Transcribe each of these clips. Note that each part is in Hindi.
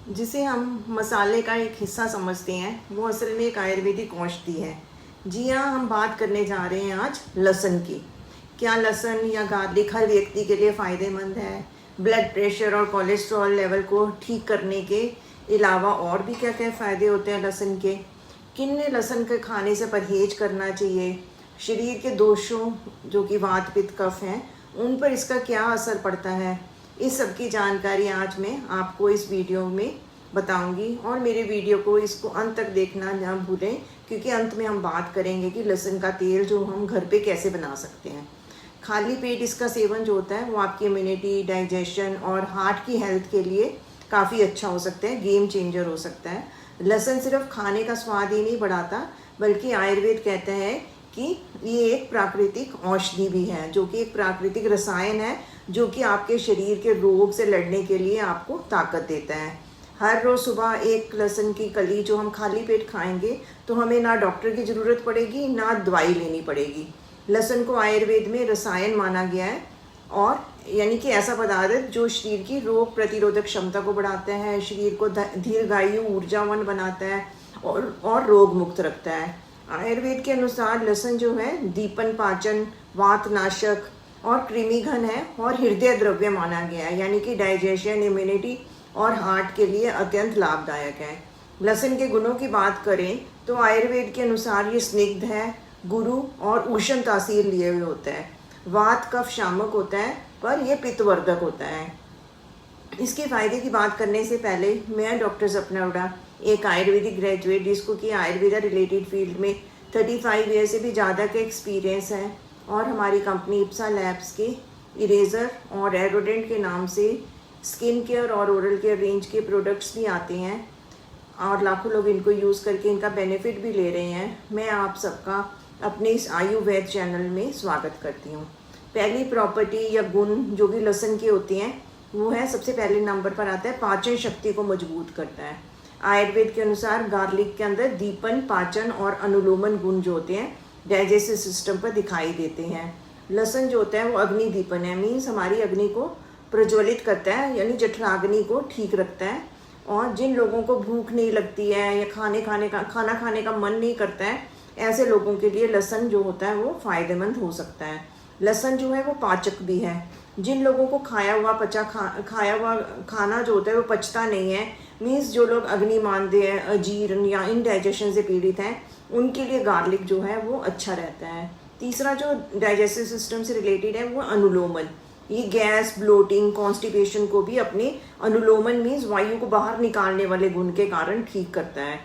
जिसे हम मसाले का एक हिस्सा समझते हैं वो असल में एक आयुर्वेदिक औषधि है। जी हाँ, हम बात करने जा रहे हैं आज लहसुन की। क्या लहसुन या गार्लिक हर व्यक्ति के लिए फ़ायदेमंद है? ब्लड प्रेशर और कोलेस्ट्रॉल लेवल को ठीक करने के अलावा और भी क्या क्या फ़ायदे होते हैं लहसुन के? किन लहसुन के खाने से परहेज करना चाहिए? शरीर के दोषों जो कि वात पित्त कफ हैं उन पर इसका क्या असर पड़ता है? इस सब की जानकारी आज मैं आपको इस वीडियो में बताऊंगी और मेरे वीडियो को इसको अंत तक देखना ना भूलें, क्योंकि अंत में हम बात करेंगे कि लहसुन का तेल जो हम घर पे कैसे बना सकते हैं। खाली पेट इसका सेवन जो होता है वो आपकी इम्यूनिटी, डाइजेशन और हार्ट की हेल्थ के लिए काफ़ी अच्छा हो सकता है, गेम चेंजर हो सकता है। लहसुन सिर्फ खाने का स्वाद ही नहीं बढ़ाता, बल्कि आयुर्वेद कहते हैं कि ये एक प्राकृतिक औषधि भी है, जो कि एक प्राकृतिक रसायन है जो कि आपके शरीर के रोग से लड़ने के लिए आपको ताकत देता है। हर रोज़ सुबह एक लहसुन की कली जो हम खाली पेट खाएंगे तो हमें ना डॉक्टर की ज़रूरत पड़ेगी ना दवाई लेनी पड़ेगी। लहसुन को आयुर्वेद में रसायन माना गया है, और यानी कि ऐसा पदार्थ जो शरीर की रोग प्रतिरोधक क्षमता को बढ़ाता है, शरीर को दीर्घायु ऊर्जावान बनाता है और रोग मुक्त रखता है। आयुर्वेद के अनुसार लहसुन जो है दीपन, पाचन, वात नाशक और कृमिघन है और हृदय द्रव्य माना गया है, यानी कि डाइजेशन, इम्यूनिटी और हार्ट के लिए अत्यंत लाभदायक है। लहसुन के गुणों की बात करें तो आयुर्वेद के अनुसार ये स्निग्ध है, गुरु और उष्ण तासीर लिए हुए होता है। वात कफ शामक होता है पर यह पित्तवर्धक होता है। इसके फ़ायदे की बात करने से पहले मैं डॉक्टर सपना अरोड़ा, एक आयुर्वेदिक ग्रेजुएट जिसको कि आयुर्वेदा रिलेटेड फील्ड में 35 ईयर से भी ज़्यादा का एक्सपीरियंस है, और हमारी कंपनी इप्सा लैब्स के इरेज़र और एरोडेंट के नाम से स्किन केयर और ओरल केयर रेंज के प्रोडक्ट्स भी आते हैं, और लाखों लोग इनको यूज़ करके इनका बेनिफिट भी ले रहे हैं। मैं आप सबका अपने इस आयुर्वेद चैनल में स्वागत करती हूँ। पहली प्रॉपर्टी या गुण जो कि लहसुन के होती हैं वो है, सबसे पहले नंबर पर आता है पाचन शक्ति को मजबूत करता है। आयुर्वेद के अनुसार गार्लिक के अंदर दीपन, पाचन और अनुलोमन गुण जो होते हैं डाइजेस्टिव सिस्टम पर दिखाई देते हैं। लहसुन जो होता है वो अग्नि दीपन है, मीन्स हमारी अग्नि को प्रज्वलित करता है, यानी जठराग्नि को ठीक रखता है। और जिन लोगों को भूख नहीं लगती है या खाना खाने का मन नहीं करता है, ऐसे लोगों के लिए लहसुन जो होता है वो फ़ायदेमंद हो सकता है। लहसुन जो है वो पाचक भी है। जिन लोगों को खाया हुआ खाना जो होता है वो पचता नहीं है, मीन्स जो लोग अग्नि मानते हैं, अजीर्ण या इनडाइजेशन से पीड़ित हैं, उनके लिए गार्लिक जो है वो अच्छा रहता है। तीसरा जो डाइजेस्टिव सिस्टम से रिलेटेड है वो अनुलोमन। ये गैस, ब्लोटिंग, कॉन्स्टिपेशन को भी अपने अनुलोमन मीन्स वायु को बाहर निकालने वाले गुण के कारण ठीक करता है।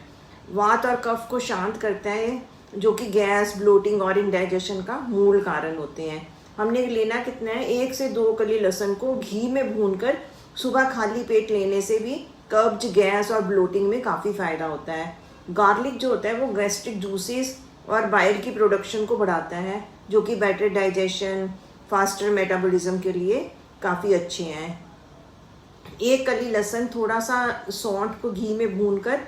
वात और कफ को शांत करता है, जो कि गैस, ब्लोटिंग और इंडाइजेशन का मूल कारण होते हैं। हमने लेना कितना है, 1 से 2 कली लहसुन को घी में भूनकर सुबह खाली पेट लेने से भी कब्ज, गैस और ब्लोटिंग में काफ़ी फ़ायदा होता है। गार्लिक जो होता है वो गैस्ट्रिक जूसेस और बाइल की प्रोडक्शन को बढ़ाता है, जो कि बेटर डाइजेशन, फास्टर मेटाबॉलिज्म के लिए काफ़ी अच्छे हैं। 1 कली लहसुन थोड़ा सा सौंठ को घी में भूनकर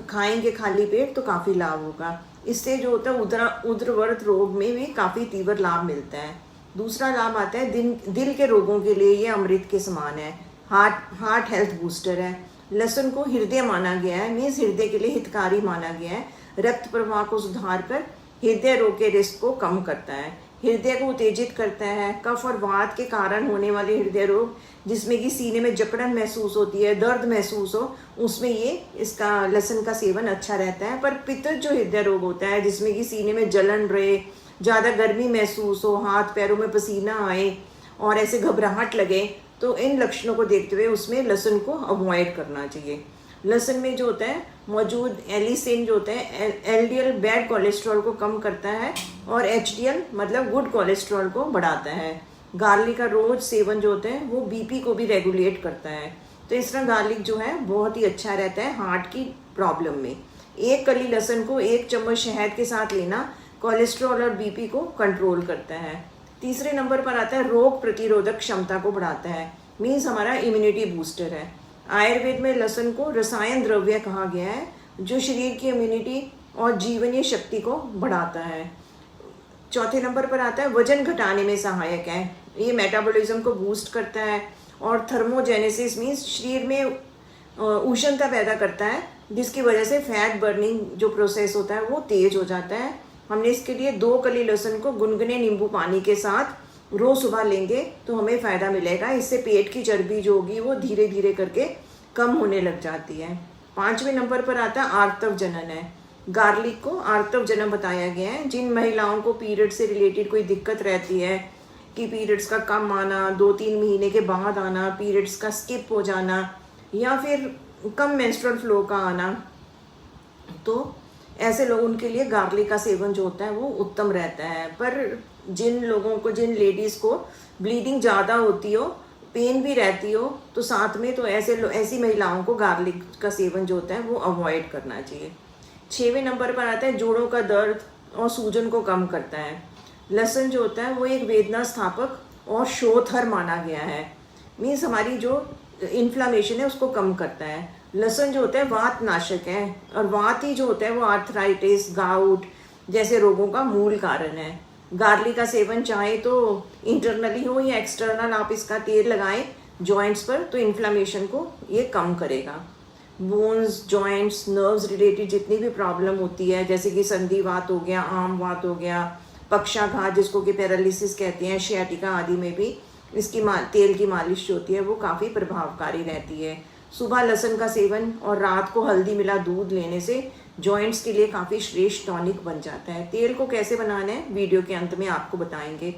खाएंगे खाली पेट तो काफ़ी लाभ होगा। इससे जो होता है उदरवर्त रोग में भी काफ़ी तीव्र लाभ मिलता है। दूसरा लाभ आता है दिल के रोगों के लिए ये अमृत के समान है। हार्ट हेल्थ बूस्टर है। लहसुन को हृदय माना गया है, मीन्स हृदय के लिए हितकारी माना गया है। रक्त प्रवाह को सुधार कर हृदय रोग के रिस्क को कम करता है, हृदय को उत्तेजित करता है। कफ और वात के कारण होने वाले हृदय रोग, जिसमें कि सीने में जकड़न महसूस होती है, दर्द महसूस हो, उसमें ये इसका लहसुन का सेवन अच्छा रहता है। पर पित्त जो हृदय रोग होता है, जिसमें कि सीने में जलन रहे, ज़्यादा गर्मी महसूस हो, हाथ पैरों में पसीना आए और ऐसे घबराहट लगे, तो इन लक्षणों को देखते हुए उसमें लहसुन को अवॉइड करना चाहिए। लहसुन में जो होता है मौजूद एलिसिन जो होता है एलडीएल बैड कोलेस्ट्रॉल को कम करता है और एचडीएल मतलब गुड कोलेस्ट्रॉल को बढ़ाता है। गार्लिक का रोज सेवन जो होता है वो बीपी को भी रेगुलेट करता है। तो इस तरह गार्लिक जो है बहुत ही अच्छा रहता है हार्ट की प्रॉब्लम में। 1 कली लहसुन को 1 चम्मच शहद के साथ लेना कोलेस्ट्रॉल और बीपी को कंट्रोल करता है। तीसरे नंबर पर आता है रोग प्रतिरोधक क्षमता को बढ़ाता है, मीन्स हमारा इम्यूनिटी बूस्टर है। आयुर्वेद में लहसुन को रसायन द्रव्य कहा गया है, जो शरीर की इम्यूनिटी और जीवनीय शक्ति को बढ़ाता है। चौथे नंबर पर आता है वजन घटाने में सहायक है। ये मेटाबॉलिज्म को बूस्ट करता है और थर्मोजेनेसिस मीन्स शरीर में उष्णता पैदा करता है, जिसकी वजह से फैट बर्निंग जो प्रोसेस होता है वो तेज हो जाता है। हमने इसके लिए 2 कली लहसुन को गुनगुने नींबू पानी के साथ रोज सुबह लेंगे तो हमें फ़ायदा मिलेगा। इससे पेट की चर्बी जो होगी वो धीरे धीरे करके कम होने लग जाती है। 5वें नंबर पर आता है आर्तव जनन है। गार्लिक को आर्तव जनन बताया गया है। जिन महिलाओं को पीरियड से रिलेटेड कोई दिक्कत रहती है कि पीरियड्स का कम आना, 2-3 महीने के बाद आना, पीरियड्स का स्किप हो जाना या फिर कम मेंस्ट्रुअल फ्लो का आना, तो ऐसे लोग उनके लिए गार्लिक का सेवन जो होता है वो उत्तम रहता है। पर जिन लोगों को, जिन लेडीज़ को ब्लीडिंग ज़्यादा होती हो, पेन भी रहती हो, तो साथ में तो ऐसी महिलाओं को गार्लिक का सेवन जो होता है वो अवॉइड करना चाहिए। 6वें नंबर पर आता है जोड़ों का दर्द और सूजन को कम करता है। लहसुन जो होता है वो एक वेदना स्थापक और शोथर माना गया है। मीन्स हमारी जो इन्फ्लामेशन है उसको कम करता है। लहसुन जो होता है वात नाशक है और वात ही जो होता है वो आर्थराइटिस, गाउट जैसे रोगों का मूल कारण है। गार्लिक का सेवन चाहे तो इंटरनली हो या एक्सटर्नल आप इसका तेल लगाएं जॉइंट्स पर, तो इन्फ्लामेशन को ये कम करेगा। बोन्स, जॉइंट्स, नर्व्स रिलेटेड जितनी भी प्रॉब्लम होती है, जैसे कि संधिवात हो गया, आमवात हो गया, पक्षाघात जिसको कि पैरालिसिस कहते हैं, शियाटिका आदि में भी इसकी तेल की मालिश जो होती है वो काफ़ी प्रभावकारी रहती है। सुबह लहसुन का सेवन और रात को हल्दी मिला दूध लेने से जॉइंट्स के लिए काफ़ी श्रेष्ठ टॉनिक बन जाता है। तेल को कैसे बनाना है वीडियो के अंत में आपको बताएंगे।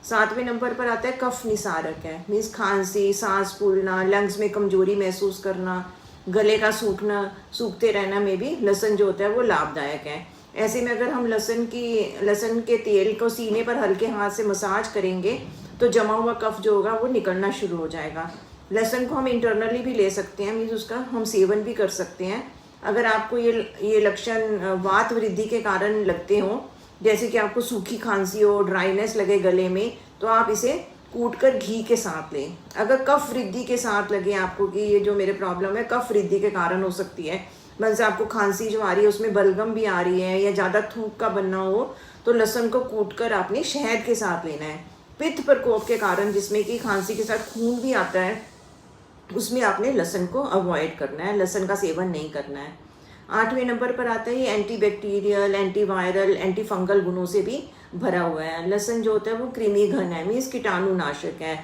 7वें नंबर पर आता है कफ निसारक है। मीन्स खांसी, सांस फूलना, लंग्स में कमजोरी महसूस करना, गले का सूखते रहना में भी लहसुन जो होता है वो लाभदायक है। ऐसे में अगर हम लहसुन के तेल को सीने पर हल्के हाथ से मसाज करेंगे तो जमा हुआ कफ जो होगा वो निकलना शुरू हो जाएगा। लहसुन को हम इंटरनली भी ले सकते हैं, मीन्स उसका हम सेवन भी कर सकते हैं। अगर आपको ये लक्षण वात वृद्धि के कारण लगते हों, जैसे कि आपको सूखी खांसी हो, ड्राइनेस लगे गले में, तो आप इसे कूटकर घी के साथ लें। अगर कफ वृद्धि के साथ लगे आपको कि ये जो मेरे प्रॉब्लम है कफ वृद्धि के कारण हो सकती है, मतलब आपको खांसी जो आ रही है उसमें बलगम भी आ रही है या ज़्यादा थूक का बनना हो, तो लहसुन को कूटकर आपने शहद के साथ लेना है। पित्त प्रकोप के कारण जिसमें कि खांसी के साथ खून भी आता है, उसमें आपने लहसुन को अवॉइड करना है, लहसुन का सेवन नहीं करना है। 8वें नंबर पर आता है ये एंटीबैक्टीरियल, एंटीवायरल, एंटी फंगल गुणों से भी भरा हुआ है। लहसुन जो होता है वो कृमि घन है, मीन्स कीटाणु नाशक है।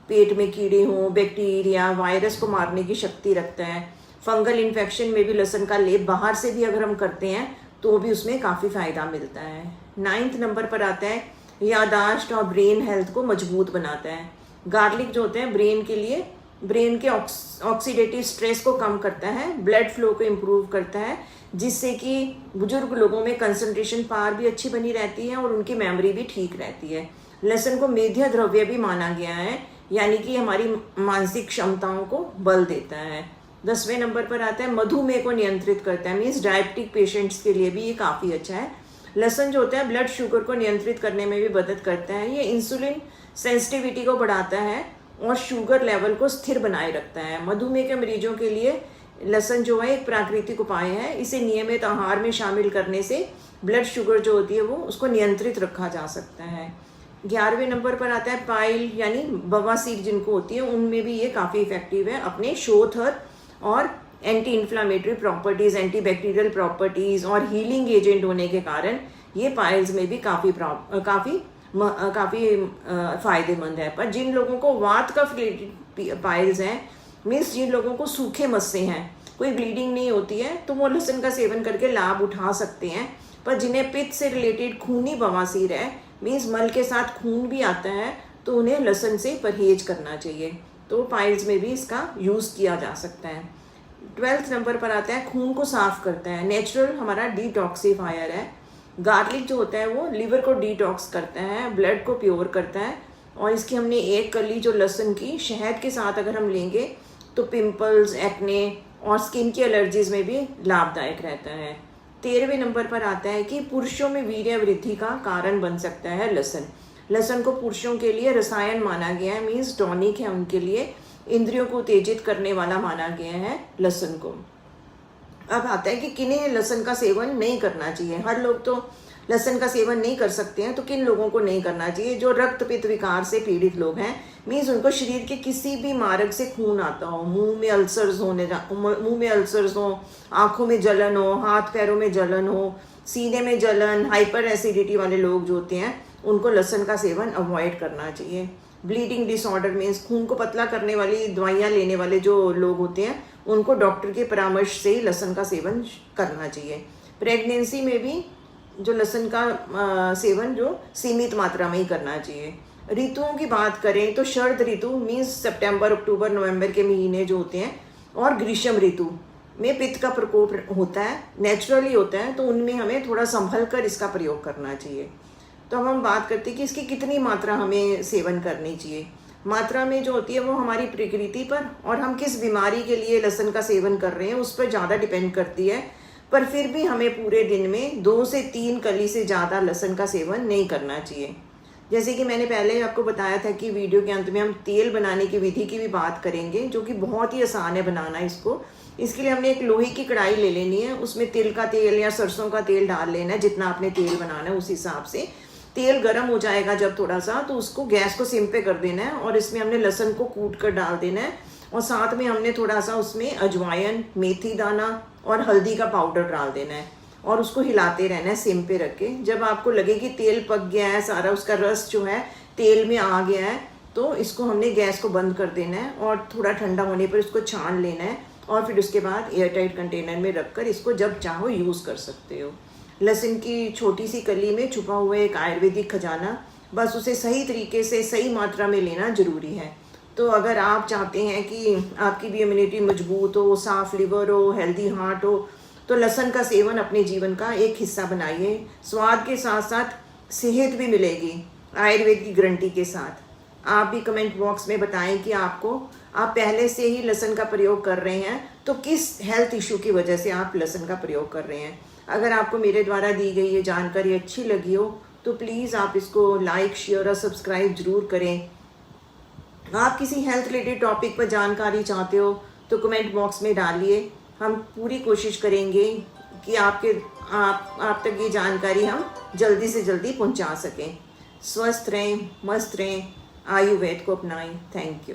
पेट में कीड़े हों, बैक्टीरिया, वायरस को मारने की शक्ति रखता है। फंगल इन्फेक्शन में भी लहसुन का लेप बाहर से भी अगर हम करते हैं तो भी उसमें काफ़ी फ़ायदा मिलता है। 9वें नंबर पर आता है यादाश्त और ब्रेन हेल्थ को मजबूत बनाता है। गार्लिक जो होते हैं ब्रेन के लिए, ब्रेन के ऑक्सीडेटिव स्ट्रेस को कम करता है, ब्लड फ्लो को इम्प्रूव करता है, जिससे कि बुजुर्ग लोगों में कंसंट्रेशन पावर भी अच्छी बनी रहती है और उनकी मेमोरी भी ठीक रहती है। लहसुन को मेध्य द्रव्य भी माना गया है, यानी कि हमारी मानसिक क्षमताओं को बल देता है। 10वें नंबर पर आता है मधुमेह को नियंत्रित करता है, मीन्स डायबिटिक पेशेंट्स के लिए भी ये काफ़ी अच्छा है। लहसुन जो होता है ब्लड शुगर को नियंत्रित करने में भी मदद करता है। ये इंसुलिन सेंसिटिविटी को बढ़ाता है और शुगर लेवल को स्थिर बनाए रखता है। मधुमेह के मरीजों के लिए लहसुन जो है एक प्राकृतिक उपाय है। इसे नियमित आहार में शामिल करने से ब्लड शुगर जो होती है वो उसको नियंत्रित रखा जा सकता है। 11वें नंबर पर आता है पाइल, यानी बवासीर जिनको होती है, उनमें भी ये काफ़ी इफेक्टिव है। अपने शोथर और anti inflammatory properties, anti bacterial properties और हीलिंग एजेंट होने के कारण ये पाइल्स में भी काफ़ी फ़ायदेमंद है। पर जिन लोगों को वात का पाइल्स हैं, मीन्स जिन लोगों को सूखे मस्से हैं, कोई ब्लीडिंग नहीं होती है, तो वो लहसुन का सेवन करके लाभ उठा सकते हैं। पर जिन्हें पित्त से रिलेटेड खूनी बवासीर है, मीन्स मल के साथ खून भी आता है, तो उन्हें लहसुन से परहेज करना चाहिए। तो पाइल्स में भी इसका यूज़ किया जा सकता है। 12वें नंबर पर आता है खून को साफ करता है, नेचुरल हमारा डिटॉक्सीफायर है। गार्लिक जो होता है वो लिवर को डिटॉक्स करता है, ब्लड को प्योर करता है, और इसकी हमने एक कली जो लहसुन की शहद के साथ अगर हम लेंगे तो पिंपल्स, एक्ने और स्किन की एलर्जीज में भी लाभदायक रहता है। 13वें नंबर पर आता है कि पुरुषों में वीर्य वृद्धि का कारण बन सकता है लहसुन। लहसुन को पुरुषों के लिए रसायन माना गया है, मीन्स टॉनिक है उनके लिए, इंद्रियों को उत्तेजित करने वाला माना गया है लहसुन को। अब आता है कि किन्हें लहसुन का सेवन नहीं करना चाहिए। हर लोग तो लहसुन का सेवन नहीं कर सकते हैं तो किन लोगों को नहीं करना चाहिए? जो रक्त पित्त विकार से पीड़ित लोग हैं, मीन्स उनको शरीर के किसी भी मार्ग से खून आता हो, मुंह में अल्सर्स हो, आंखों में जलन हो, हाथ पैरों में जलन हो, सीने में जलन, हाइपर एसिडिटी वाले लोग जो होते हैं उनको लहसुन का सेवन अवॉइड करना चाहिए। ब्लीडिंग डिसऑर्डर मीन्स खून को पतला करने वाली दवाइयाँ लेने वाले जो लोग होते हैं उनको डॉक्टर के परामर्श से ही लहसुन का सेवन करना चाहिए। प्रेगनेंसी में भी जो लहसुन का सेवन जो सीमित मात्रा में ही करना चाहिए। ऋतुओं की बात करें तो शरद ऋतु मीन्स सितंबर, अक्टूबर, नवंबर के महीने जो होते हैं और ग्रीष्म ऋतु में पित्त का प्रकोप होता है, नेचुरली होता है, तो उनमें हमें थोड़ा संभल कर इसका प्रयोग करना चाहिए। तो अब हम बात करते हैं कि इसकी कितनी मात्रा हमें सेवन करनी चाहिए। मात्रा में जो होती है वो हमारी प्रकृति पर और हम किस बीमारी के लिए लहसुन का सेवन कर रहे हैं उस पर ज़्यादा डिपेंड करती है। पर फिर भी हमें पूरे दिन में 2 से 3 कली से ज़्यादा लहसुन का सेवन नहीं करना चाहिए। जैसे कि मैंने पहले आपको बताया था कि वीडियो के अंत में हम तेल बनाने की विधि की भी बात करेंगे, जो कि बहुत ही आसान है बनाना इसको। इसके लिए हमने एक लोहे की कढ़ाई ले लेनी है, उसमें तिल का तेल या सरसों का तेल डाल लेना है, जितना आपने तेल बनाना है उस हिसाब से। तेल गर्म हो जाएगा जब थोड़ा सा, तो उसको गैस को सिम पे कर देना है और इसमें हमने लहसुन को कूट कर डाल देना है और साथ में हमने थोड़ा सा उसमें अजवाइन, मेथी दाना और हल्दी का पाउडर डाल देना है और उसको हिलाते रहना है सिम पे रख के। जब आपको लगे कि तेल पक गया है, सारा उसका रस जो है तेल में आ गया है, तो इसको हमने गैस को बंद कर देना है और थोड़ा ठंडा होने पर इसको छान लेना है और फिर उसके बाद एयरटाइट कंटेनर में रखकर इसको जब चाहो यूज़ कर सकते हो। लहसुन की छोटी सी कली में छुपा हुआ एक आयुर्वेदिक खजाना, बस उसे सही तरीके से सही मात्रा में लेना जरूरी है। तो अगर आप चाहते हैं कि आपकी भी इम्यूनिटी मजबूत हो, साफ लिवर हो, हेल्दी हार्ट हो, तो लहसुन का सेवन अपने जीवन का एक हिस्सा बनाइए। स्वाद के साथ साथ सेहत भी मिलेगी आयुर्वेद की गारंटी के साथ। आप भी कमेंट बॉक्स में बताएं कि आप पहले से ही लहसुन का प्रयोग कर रहे हैं तो किस हेल्थ इशू की वजह से आप लहसुन का प्रयोग कर रहे हैं। अगर आपको मेरे द्वारा दी गई ये जानकारी अच्छी लगी हो तो प्लीज़ आप इसको लाइक, शेयर और सब्सक्राइब ज़रूर करें। आप किसी हेल्थ रिलेटेड टॉपिक पर जानकारी चाहते हो तो कमेंट बॉक्स में डालिए, हम पूरी कोशिश करेंगे कि आप तक ये जानकारी हम जल्दी से जल्दी पहुंचा सकें। स्वस्थ रहें, मस्त रहें, आयुर्वेद को अपनाएं। Thank you.